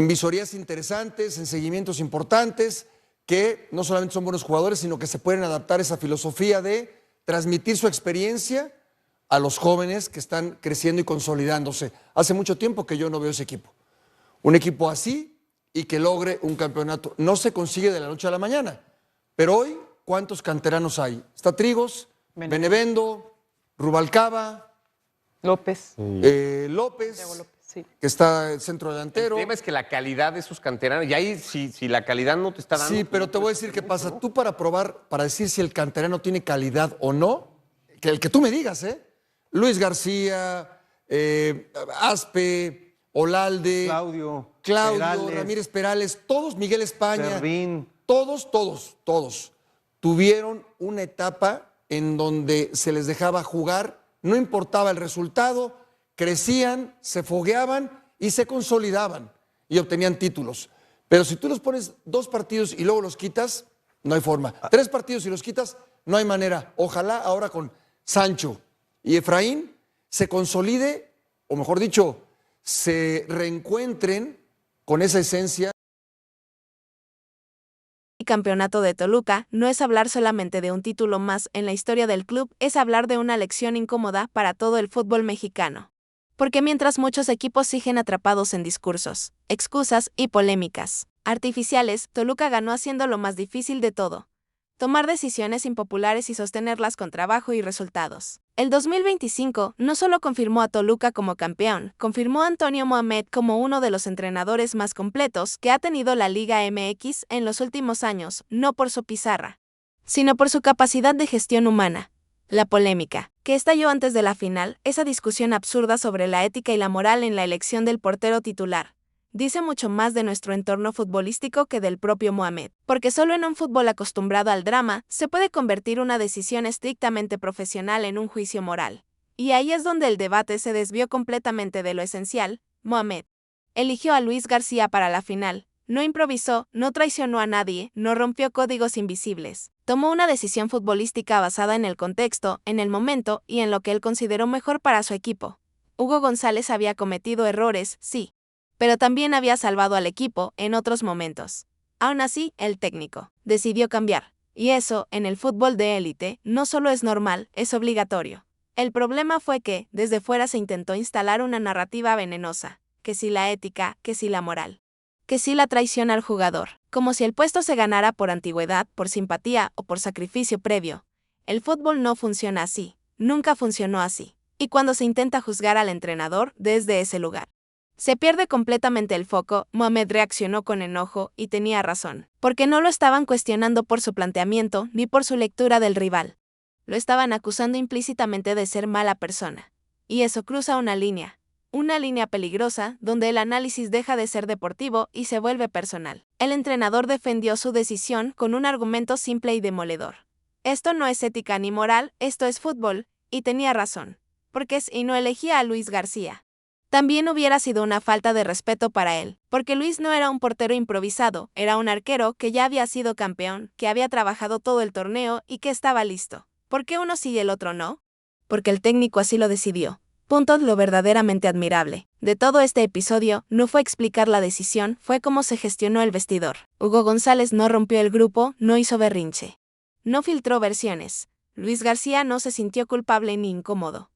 visorías interesantes, en seguimientos importantes, que no solamente son buenos jugadores, sino que se pueden adaptar a esa filosofía de transmitir su experiencia a los jóvenes que están creciendo y consolidándose. Hace mucho tiempo que yo no veo ese equipo. Un equipo así y que logre un campeonato. No se consigue de la noche a la mañana, pero hoy, ¿cuántos canteranos hay? Está Trigos, Benevendo, Rubalcaba, López. López, Diego López, sí. que está el centro delantero. El tema es que la calidad de sus canteranos, y ahí si la calidad no te está dando... Sí, pues pero no te voy a puedes decir hacer qué pasa. mucho, ¿no? Tú para probar, para decir si el canterano tiene calidad o no, el que tú me digas, ¿eh? Luis García, Aspe, Olalde, Claudio, Claudio, Ramírez Perales, todos, Miguel España, Servín. todos tuvieron una etapa en donde se les dejaba jugar, no importaba el resultado, crecían, se fogueaban y se consolidaban y obtenían títulos. Pero si tú los pones 2 partidos y luego los quitas, no hay forma. 3 partidos y los quitas, no hay manera. Ojalá ahora con Sancho y Efraín se consolide, o mejor dicho, se reencuentren con esa esencia. El campeonato de Toluca no es hablar solamente de un título más en la historia del club, es hablar de una lección incómoda para todo el fútbol mexicano. Porque mientras muchos equipos siguen atrapados en discursos, excusas y polémicas artificiales, Toluca ganó haciendo lo más difícil de todo: tomar decisiones impopulares y sostenerlas con trabajo y resultados. El 2025 no solo confirmó a Toluca como campeón, confirmó a Antonio Mohamed como uno de los entrenadores más completos que ha tenido la Liga MX en los últimos años, no por su pizarra, sino por su capacidad de gestión humana. La polémica, que estalló antes de la final, esa discusión absurda sobre la ética y la moral en la elección del portero titular, dice mucho más de nuestro entorno futbolístico que del propio Mohamed, porque solo en un fútbol acostumbrado al drama se puede convertir una decisión estrictamente profesional en un juicio moral. Y ahí es donde el debate se desvió completamente de lo esencial. Mohamed eligió a Luis García para la final, no improvisó, no traicionó a nadie, no rompió códigos invisibles. Tomó una decisión futbolística basada en el contexto, en el momento y en lo que él consideró mejor para su equipo. Hugo González había cometido errores, sí, pero también había salvado al equipo en otros momentos. Aún así, el técnico decidió cambiar. Y eso, en el fútbol de élite, no solo es normal, es obligatorio. El problema fue que, desde fuera se intentó instalar una narrativa venenosa, que si la ética, que si la moral, que si la traición al jugador, como si el puesto se ganara por antigüedad, por simpatía o por sacrificio previo. El fútbol no funciona así, nunca funcionó así. Y cuando se intenta juzgar al entrenador desde ese lugar, se pierde completamente el foco. Mohamed reaccionó con enojo y tenía razón, porque no lo estaban cuestionando por su planteamiento ni por su lectura del rival. Lo estaban acusando implícitamente de ser mala persona. Y eso cruza una línea peligrosa donde el análisis deja de ser deportivo y se vuelve personal. El entrenador defendió su decisión con un argumento simple y demoledor. Esto no es ética ni moral, esto es fútbol, y tenía razón, porque si no elegía a Luis García, también hubiera sido una falta de respeto para él, porque Luis no era un portero improvisado, era un arquero que ya había sido campeón, que había trabajado todo el torneo y que estaba listo. ¿Por qué uno sí y el otro no? Porque el técnico así lo decidió. Punto. Lo verdaderamente admirable de todo este episodio no fue explicar la decisión, fue cómo se gestionó el vestidor. Hugo González no rompió el grupo, no hizo berrinche, no filtró versiones. Luis García no se sintió culpable ni incómodo.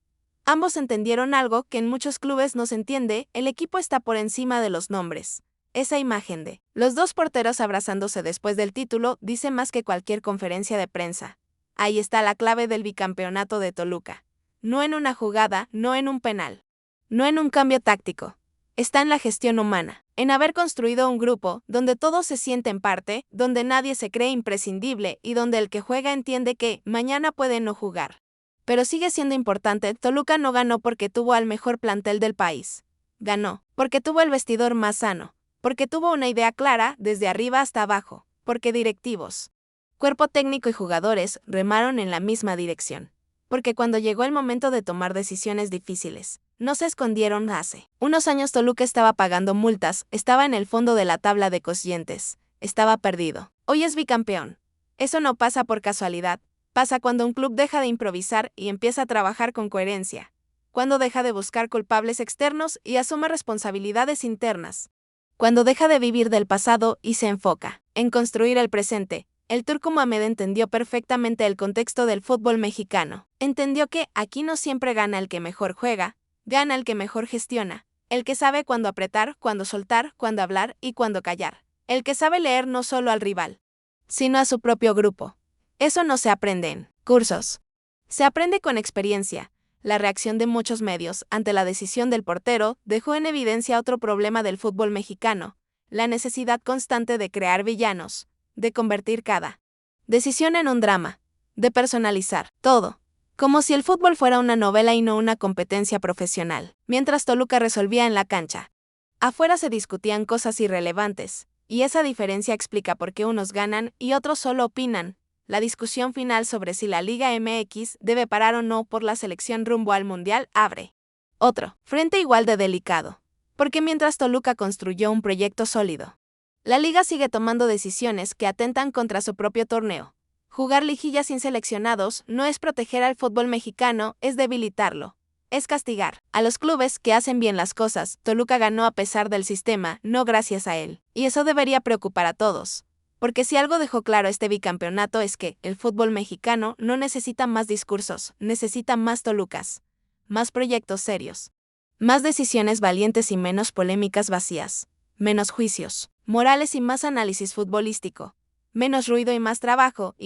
Ambos entendieron algo que en muchos clubes no se entiende: el equipo está por encima de los nombres. Esa imagen de los dos porteros abrazándose después del título dice más que cualquier conferencia de prensa. Ahí está la clave del bicampeonato de Toluca. No en una jugada, no en un penal, no en un cambio táctico. Está en la gestión humana, en haber construido un grupo donde todos se sienten parte, donde nadie se cree imprescindible y donde el que juega entiende que mañana puede no jugar. Pero sigue siendo importante. Toluca no ganó porque tuvo al mejor plantel del país. Ganó porque tuvo el vestidor más sano, porque tuvo una idea clara desde arriba hasta abajo, porque directivos, cuerpo técnico y jugadores remaron en la misma dirección. Porque cuando llegó el momento de tomar decisiones difíciles, no se escondieron. Hace unos años Toluca estaba pagando multas, estaba en el fondo de la tabla de cocientes, estaba perdido. Hoy es bicampeón. Eso no pasa por casualidad. Pasa cuando un club deja de improvisar y empieza a trabajar con coherencia. Cuando deja de buscar culpables externos y asume responsabilidades internas. Cuando deja de vivir del pasado y se enfoca en construir el presente. El turco Mohamed entendió perfectamente el contexto del fútbol mexicano. Entendió que aquí no siempre gana el que mejor juega, gana el que mejor gestiona, el que sabe cuándo apretar, cuándo soltar, cuándo hablar y cuándo callar. El que sabe leer no solo al rival, sino a su propio grupo. Eso no se aprende en cursos. Se aprende con experiencia. La reacción de muchos medios ante la decisión del portero dejó en evidencia otro problema del fútbol mexicano: la necesidad constante de crear villanos, de convertir cada decisión en un drama, de personalizar todo. Como si el fútbol fuera una novela y no una competencia profesional. Mientras Toluca resolvía en la cancha, afuera se discutían cosas irrelevantes, y esa diferencia explica por qué unos ganan y otros solo opinan. La discusión final sobre si la Liga MX debe parar o no por la selección rumbo al Mundial abre otro frente igual de delicado, porque mientras Toluca construyó un proyecto sólido, la Liga sigue tomando decisiones que atentan contra su propio torneo. Jugar liguillas sin seleccionados no es proteger al fútbol mexicano, es debilitarlo. Es castigar a los clubes que hacen bien las cosas. Toluca ganó a pesar del sistema, no gracias a él. Y eso debería preocupar a todos. Porque si algo dejó claro este bicampeonato es que el fútbol mexicano no necesita más discursos, necesita más Tolucas, más proyectos serios, más decisiones valientes y menos polémicas vacías, menos juicios morales y más análisis futbolístico, menos ruido y más trabajo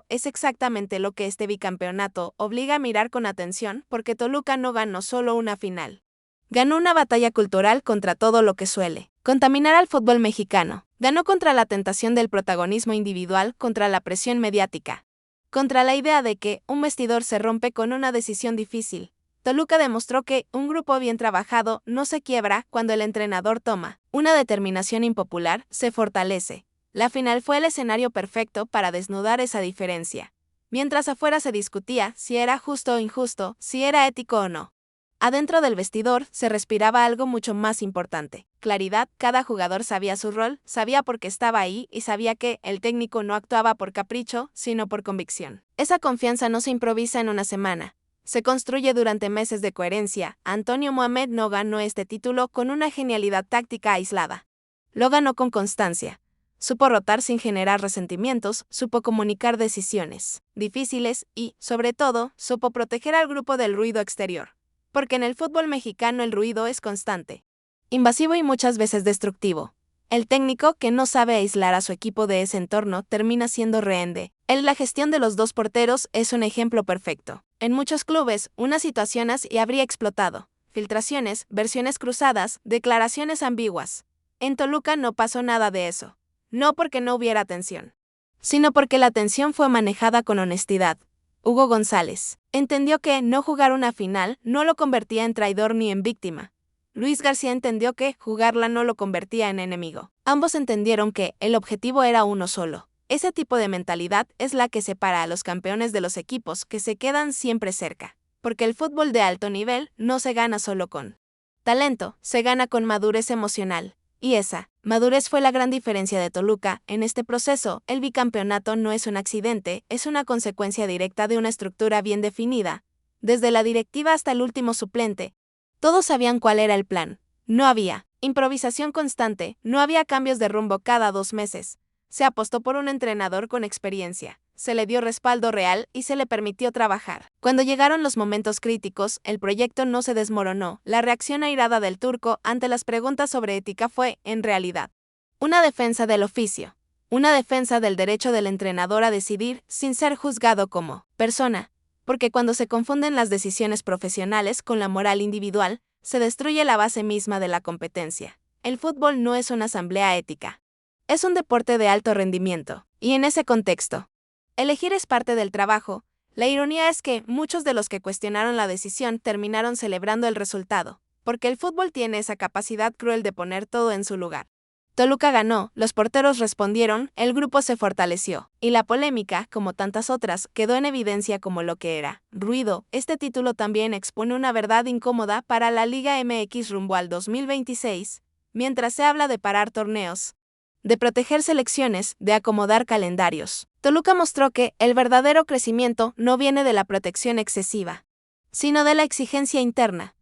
es exactamente lo que este bicampeonato obliga a mirar con atención, porque Toluca no ganó solo una final. Ganó una batalla cultural contra todo lo que suele contaminar al fútbol mexicano. Ganó contra la tentación del protagonismo individual, contra la presión mediática, contra la idea de que un vestidor se rompe con una decisión difícil. Toluca demostró que un grupo bien trabajado no se quiebra cuando el entrenador toma una determinación impopular, se fortalece. La final fue el escenario perfecto para desnudar esa diferencia. Mientras afuera se discutía si era justo o injusto, si era ético o no, adentro del vestidor se respiraba algo mucho más importante: claridad. Cada jugador sabía su rol, sabía por qué estaba ahí y sabía que el técnico no actuaba por capricho, sino por convicción. Esa confianza no se improvisa en una semana. Se construye durante meses de coherencia. Antonio Mohamed no ganó este título con una genialidad táctica aislada. Lo ganó con constancia. Supo rotar sin generar resentimientos, supo comunicar decisiones difíciles y, sobre todo, supo proteger al grupo del ruido exterior. Porque en el fútbol mexicano el ruido es constante, invasivo y muchas veces destructivo. El técnico que no sabe aislar a su equipo de ese entorno termina siendo rehén de él. La gestión de los dos porteros es un ejemplo perfecto. En muchos clubes, una situación así habría explotado. Filtraciones, versiones cruzadas, declaraciones ambiguas. En Toluca no pasó nada de eso. No porque no hubiera tensión, sino porque la tensión fue manejada con honestidad. Hugo González entendió que no jugar una final no lo convertía en traidor ni en víctima. Luis García entendió que jugarla no lo convertía en enemigo. Ambos entendieron que el objetivo era uno solo. Ese tipo de mentalidad es la que separa a los campeones de los equipos que se quedan siempre cerca. Porque el fútbol de alto nivel no se gana solo con talento, se gana con madurez emocional. Y esa madurez fue la gran diferencia de Toluca en este proceso. El bicampeonato no es un accidente, es una consecuencia directa de una estructura bien definida. Desde la directiva hasta el último suplente, todos sabían cuál era el plan. No había improvisación constante, no había cambios de rumbo cada 2 meses. Se apostó por un entrenador con experiencia, se le dio respaldo real y se le permitió trabajar. Cuando llegaron los momentos críticos, el proyecto no se desmoronó. La reacción airada del turco ante las preguntas sobre ética fue, en realidad, una defensa del oficio, una defensa del derecho del entrenador a decidir sin ser juzgado como persona. Porque cuando se confunden las decisiones profesionales con la moral individual, se destruye la base misma de la competencia. El fútbol no es una asamblea ética. Es un deporte de alto rendimiento. Y en ese contexto, elegir es parte del trabajo. La ironía es que muchos de los que cuestionaron la decisión terminaron celebrando el resultado, porque el fútbol tiene esa capacidad cruel de poner todo en su lugar. Toluca ganó, los porteros respondieron, el grupo se fortaleció, y la polémica, como tantas otras, quedó en evidencia como lo que era: ruido. Este título también expone una verdad incómoda para la Liga MX rumbo al 2026, mientras se habla de parar torneos, de proteger selecciones, de acomodar calendarios. Toluca mostró que el verdadero crecimiento no viene de la protección excesiva, sino de la exigencia interna.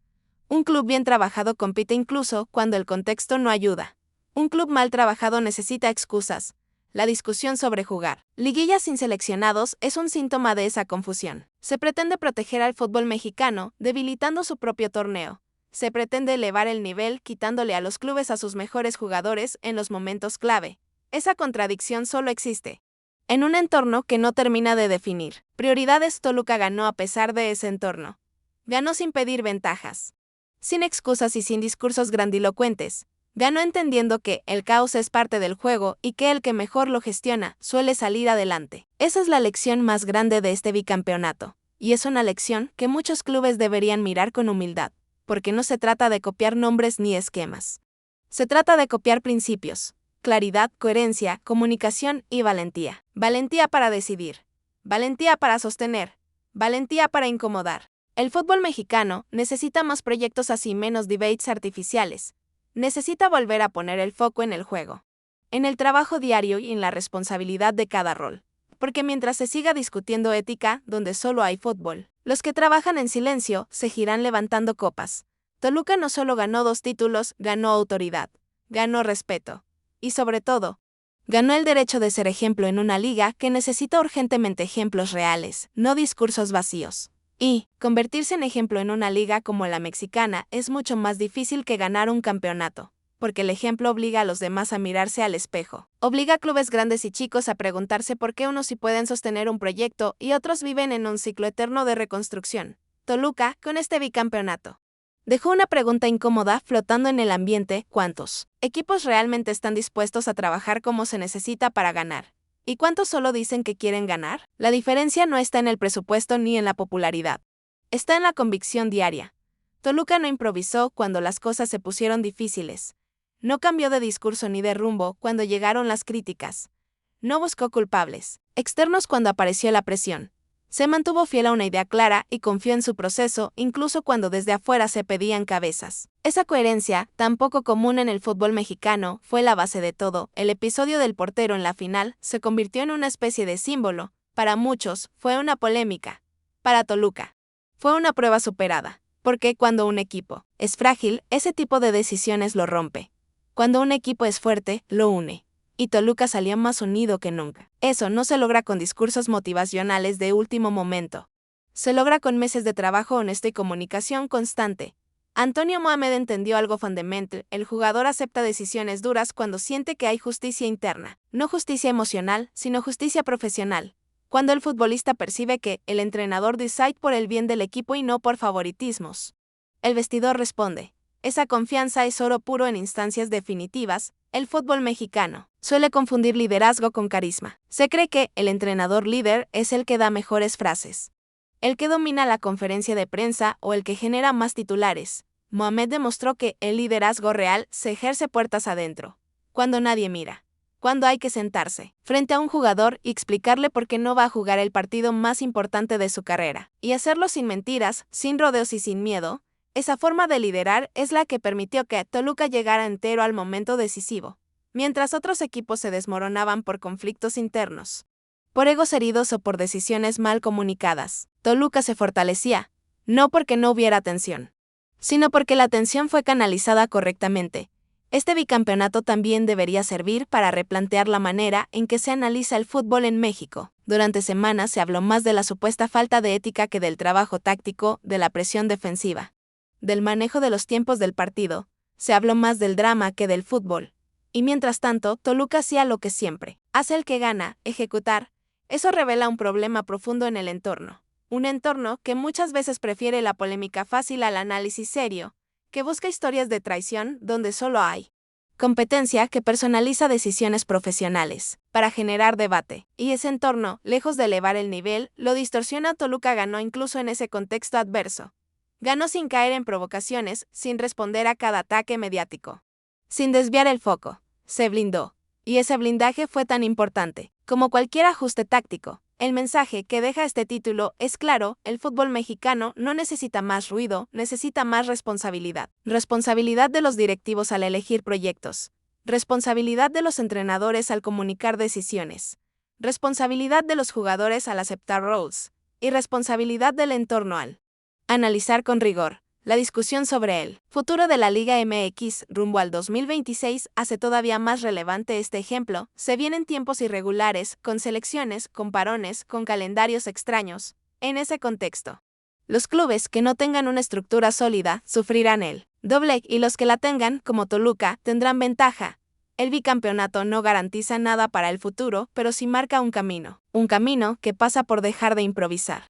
Un club bien trabajado compite incluso cuando el contexto no ayuda. Un club mal trabajado necesita excusas. La discusión sobre jugar liguillas sin seleccionados es un síntoma de esa confusión. Se pretende proteger al fútbol mexicano, debilitando su propio torneo. Se pretende elevar el nivel, quitándole a los clubes a sus mejores jugadores en los momentos clave. Esa contradicción solo existe en un entorno que no termina de definir prioridades. Toluca ganó a pesar de ese entorno. Ganó sin pedir ventajas, sin excusas y sin discursos grandilocuentes. Ganó entendiendo que el caos es parte del juego y que el que mejor lo gestiona suele salir adelante. Esa es la lección más grande de este bicampeonato. Y es una lección que muchos clubes deberían mirar con humildad, porque no se trata de copiar nombres ni esquemas. Se trata de copiar principios, claridad, coherencia, comunicación y valentía. Valentía para decidir, valentía para sostener, valentía para incomodar. El fútbol mexicano necesita más proyectos así, menos debates artificiales. Necesita volver a poner el foco en el juego, en el trabajo diario y en la responsabilidad de cada rol. Porque mientras se siga discutiendo ética donde solo hay fútbol, los que trabajan en silencio seguirán levantando copas. Toluca no solo ganó 2 títulos, ganó autoridad, ganó respeto y, sobre todo, ganó el derecho de ser ejemplo en una liga que necesita urgentemente ejemplos reales, no discursos vacíos. Y convertirse en ejemplo en una liga como la mexicana es mucho más difícil que ganar un campeonato, porque el ejemplo obliga a los demás a mirarse al espejo. Obliga a clubes grandes y chicos a preguntarse por qué unos sí pueden sostener un proyecto y otros viven en un ciclo eterno de reconstrucción. Toluca, con este bicampeonato, dejó una pregunta incómoda flotando en el ambiente: ¿cuántos equipos realmente están dispuestos a trabajar como se necesita para ganar? ¿Y cuántos solo dicen que quieren ganar? La diferencia no está en el presupuesto ni en la popularidad. Está en la convicción diaria. Toluca no improvisó cuando las cosas se pusieron difíciles. No cambió de discurso ni de rumbo cuando llegaron las críticas. No buscó culpables externos cuando apareció la presión. Se mantuvo fiel a una idea clara y confió en su proceso, incluso cuando desde afuera se pedían cabezas. Esa coherencia, tan poco común en el fútbol mexicano, fue la base de todo. El episodio del portero en la final se convirtió en una especie de símbolo. Para muchos, fue una polémica. Para Toluca, fue una prueba superada. Porque cuando un equipo es frágil, ese tipo de decisiones lo rompe. Cuando un equipo es fuerte, lo une. Y Toluca salió más unido que nunca. Eso no se logra con discursos motivacionales de último momento. Se logra con meses de trabajo honesto y comunicación constante. Antonio Mohamed entendió algo fundamental: el jugador acepta decisiones duras cuando siente que hay justicia interna. No justicia emocional, sino justicia profesional. Cuando el futbolista percibe que el entrenador decide por el bien del equipo y no por favoritismos. El vestidor responde. Esa confianza es oro puro en instancias definitivas. El fútbol mexicano suele confundir liderazgo con carisma. Se cree que el entrenador líder es el que da mejores frases, el que domina la conferencia de prensa o el que genera más titulares. Mohamed demostró que el liderazgo real se ejerce puertas adentro, cuando nadie mira, cuando hay que sentarse frente a un jugador y explicarle por qué no va a jugar el partido más importante de su carrera, y hacerlo sin mentiras, sin rodeos y sin miedo. Esa forma de liderar es la que permitió que Toluca llegara entero al momento decisivo, mientras otros equipos se desmoronaban por conflictos internos, por egos heridos o por decisiones mal comunicadas. Toluca se fortalecía, no porque no hubiera tensión, sino porque la tensión fue canalizada correctamente. Este bicampeonato también debería servir para replantear la manera en que se analiza el fútbol en México. Durante semanas se habló más de la supuesta falta de ética que del trabajo táctico, de la presión defensiva, del manejo de los tiempos del partido. Se habló más del drama que del fútbol. Y mientras tanto, Toluca hacía lo que siempre hace el que gana: ejecutar. Eso revela un problema profundo en el entorno. Un entorno que muchas veces prefiere la polémica fácil al análisis serio, que busca historias de traición donde solo hay competencia, que personaliza decisiones profesionales para generar debate. Y ese entorno, lejos de elevar el nivel, lo distorsiona. Toluca ganó incluso en ese contexto adverso. Ganó sin caer en provocaciones, sin responder a cada ataque mediático, sin desviar el foco. Se blindó. Y ese blindaje fue tan importante como cualquier ajuste táctico. El mensaje que deja este título es claro: el fútbol mexicano no necesita más ruido, necesita más responsabilidad. Responsabilidad de los directivos al elegir proyectos. Responsabilidad de los entrenadores al comunicar decisiones. Responsabilidad de los jugadores al aceptar roles. Y responsabilidad del entorno al analizar con rigor. La discusión sobre el futuro de la Liga MX rumbo al 2026 hace todavía más relevante este ejemplo. Se vienen tiempos irregulares, con selecciones, con parones, con calendarios extraños. En ese contexto, los clubes que no tengan una estructura sólida sufrirán el doble, y los que la tengan, como Toluca, tendrán ventaja. El bicampeonato no garantiza nada para el futuro, pero sí marca un camino que pasa por dejar de improvisar,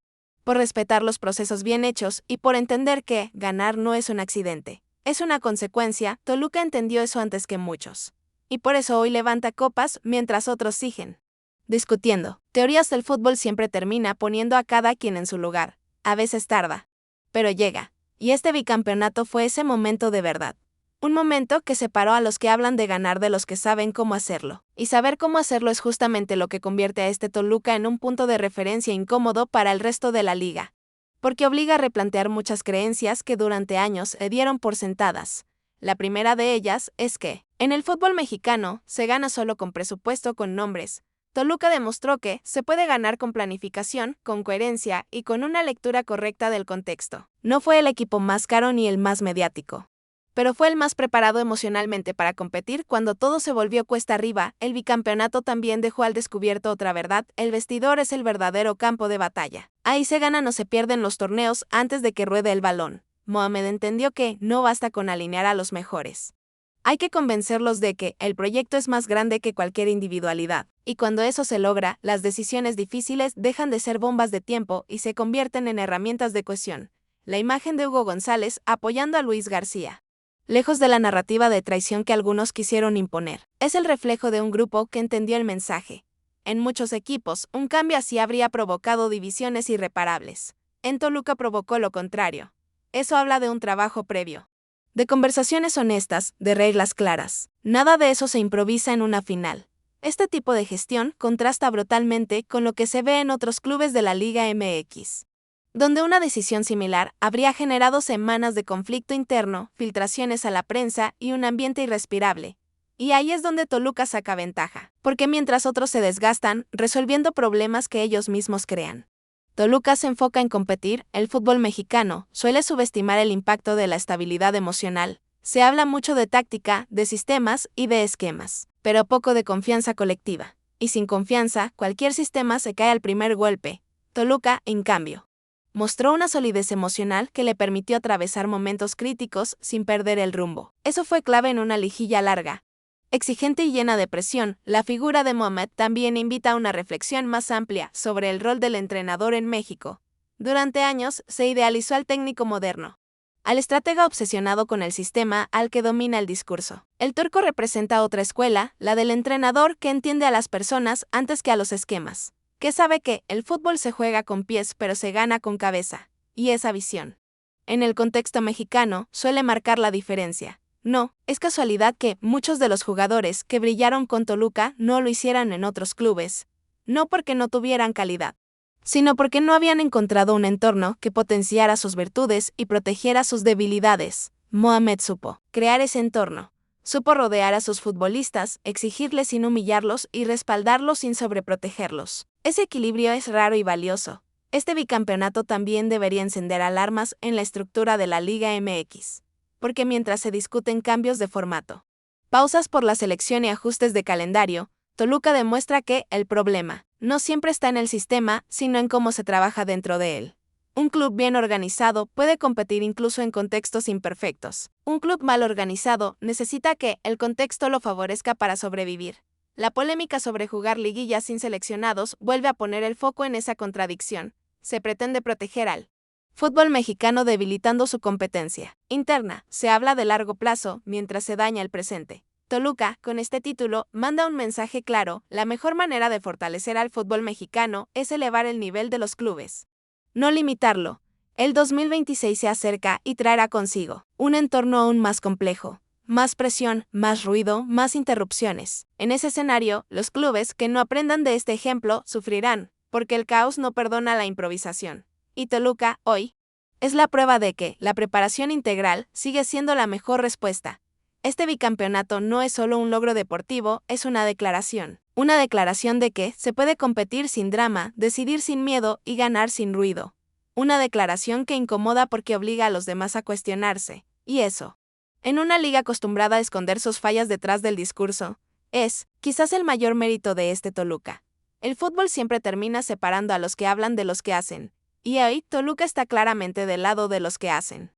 por respetar los procesos bien hechos y por entender que ganar no es un accidente, es una consecuencia. Toluca entendió eso antes que muchos. Y por eso hoy levanta copas mientras otros siguen discutiendo. Teorías del fútbol siempre termina poniendo a cada quien en su lugar. A veces tarda, pero llega. Y este bicampeonato fue ese momento de verdad. Un momento que separó a los que hablan de ganar de los que saben cómo hacerlo. Y saber cómo hacerlo es justamente lo que convierte a este Toluca en un punto de referencia incómodo para el resto de la liga. Porque obliga a replantear muchas creencias que durante años se dieron por sentadas. La primera de ellas es que, en el fútbol mexicano, se gana solo con presupuesto con nombres. Toluca demostró que se puede ganar con planificación, con coherencia y con una lectura correcta del contexto. No fue el equipo más caro ni el más mediático, pero fue el más preparado emocionalmente para competir cuando todo se volvió cuesta arriba. El bicampeonato también dejó al descubierto otra verdad: el vestidor es el verdadero campo de batalla. Ahí se ganan o se pierden los torneos antes de que ruede el balón. Mohamed entendió que no basta con alinear a los mejores. Hay que convencerlos de que el proyecto es más grande que cualquier individualidad, y cuando eso se logra, las decisiones difíciles dejan de ser bombas de tiempo y se convierten en herramientas de cohesión. La imagen de Hugo González apoyando a Luis García, lejos de la narrativa de traición que algunos quisieron imponer, es el reflejo de un grupo que entendió el mensaje. En muchos equipos, un cambio así habría provocado divisiones irreparables. En Toluca provocó lo contrario. Eso habla de un trabajo previo, de conversaciones honestas, de reglas claras. Nada de eso se improvisa en una final. Este tipo de gestión contrasta brutalmente con lo que se ve en otros clubes de la Liga MX, donde una decisión similar habría generado semanas de conflicto interno, filtraciones a la prensa y un ambiente irrespirable. Y ahí es donde Toluca saca ventaja, porque mientras otros se desgastan resolviendo problemas que ellos mismos crean, Toluca se enfoca en competir. El fútbol mexicano suele subestimar el impacto de la estabilidad emocional. Se habla mucho de táctica, de sistemas y de esquemas, pero poco de confianza colectiva. Y sin confianza, cualquier sistema se cae al primer golpe. Toluca, en cambio, mostró una solidez emocional que le permitió atravesar momentos críticos sin perder el rumbo. Eso fue clave en una liguilla larga, exigente y llena de presión. La figura de Mohamed también invita a una reflexión más amplia sobre el rol del entrenador en México. Durante años se idealizó al técnico moderno, al estratega obsesionado con el sistema, al que domina el discurso. El turco representa otra escuela, la del entrenador que entiende a las personas antes que a los esquemas, que sabe que el fútbol se juega con pies pero se gana con cabeza, y esa visión, en el contexto mexicano, suele marcar la diferencia. No, es casualidad que muchos de los jugadores que brillaron con Toluca no lo hicieran en otros clubes, no porque no tuvieran calidad, sino porque no habían encontrado un entorno que potenciara sus virtudes y protegiera sus debilidades. Mohamed supo crear ese entorno, supo rodear a sus futbolistas, exigirles sin humillarlos y respaldarlos sin sobreprotegerlos. Ese equilibrio es raro y valioso. Este bicampeonato también debería encender alarmas en la estructura de la Liga MX. Porque mientras se discuten cambios de formato, pausas por la selección y ajustes de calendario, Toluca demuestra que el problema no siempre está en el sistema, sino en cómo se trabaja dentro de él. Un club bien organizado puede competir incluso en contextos imperfectos. Un club mal organizado necesita que el contexto lo favorezca para sobrevivir. La polémica sobre jugar liguillas sin seleccionados vuelve a poner el foco en esa contradicción. Se pretende proteger al fútbol mexicano debilitando su competencia interna. Se habla de largo plazo mientras se daña el presente. Toluca, con este título, manda un mensaje claro: la mejor manera de fortalecer al fútbol mexicano es elevar el nivel de los clubes, no limitarlo. El 2026 se acerca y traerá consigo un entorno aún más complejo, más presión, más ruido, más interrupciones. En ese escenario, los clubes que no aprendan de este ejemplo sufrirán, porque el caos no perdona la improvisación. Y Toluca, hoy, es la prueba de que la preparación integral sigue siendo la mejor respuesta. Este bicampeonato no es solo un logro deportivo, es una declaración. Una declaración de que se puede competir sin drama, decidir sin miedo y ganar sin ruido. Una declaración que incomoda porque obliga a los demás a cuestionarse. Y eso, en una liga acostumbrada a esconder sus fallas detrás del discurso, es, quizás, el mayor mérito de este Toluca. El fútbol siempre termina separando a los que hablan de los que hacen. Y hoy, Toluca está claramente del lado de los que hacen.